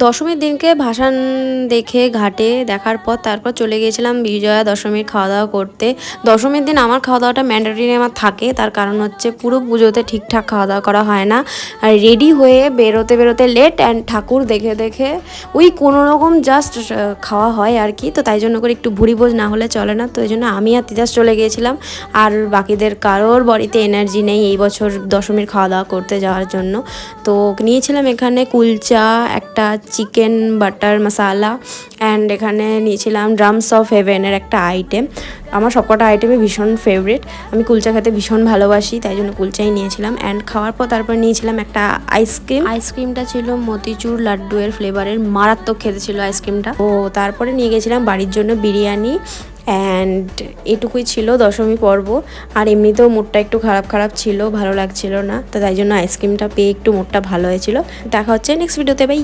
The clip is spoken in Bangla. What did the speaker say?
দশমীর দিনকে ভাসান দেখে ঘাটে দেখার পর তারপর চলে গিয়েছিলাম বিজয়া দশমীর খাওয়া দাওয়া করতে। দশমীর দিন আমার খাওয়া দাওয়াটা ম্যান্ডেটরি আমার থাকে, তার কারণ হচ্ছে পুরো পুজোতে ঠিকঠাক খাওয়া দাওয়া করা হয় না। আর রেডি হয়ে বেরোতে বেরোতে লেট, অ্যান্ড ঠাকুর দেখে দেখে ওই কোনো রকম জাস্ট খাওয়া হয় আর কি। তো তাই জন্য করে একটু ভুড়ি ভোজ না হলে চলে না, তো এই জন্য আমি আর তিতাস চলে গিয়েছিলাম। আর বাকিদের কারোর বডিতে এনার্জি নেই এই বছর দশমীর খাওয়া দাওয়া করতে যাওয়ার জন্য। তো নিয়েছিলাম এখানে কুলচা, একটা চিকেন বাটার মশালা, অ্যান্ড এখানে নিয়েছিলাম ড্রামস অফ হেভেনের একটা আইটেম। আমার সবকটা আইটেমই ভীষণ ফেভারিট, আমি কুলচা খেতে ভীষণ ভালোবাসি, তাই জন্য কুলচাই নিয়েছিলাম। অ্যান্ড খাওয়ার পর তারপর নিয়েছিলাম একটা আইসক্রিমটা ছিল মতিচুর লাড্ডুয়ের ফ্লেভারের, মারাত্মক খেতে ছিল আইসক্রিমটা। ও তারপরে নিয়ে গেছিলাম বাড়ির জন্য বিরিয়ানি। অ্যান্ড এটুকুই ছিল দশমী পর্ব। আর এমনিতেও মুডটা একটু খারাপ খারাপ ছিল, ভালো লাগছিল না, তো তাই জন্য আইসক্রিমটা পেয়ে একটু মুডটা ভালো হয়েছিল। দেখা হচ্ছে নেক্সট ভিডিওতে, বাই।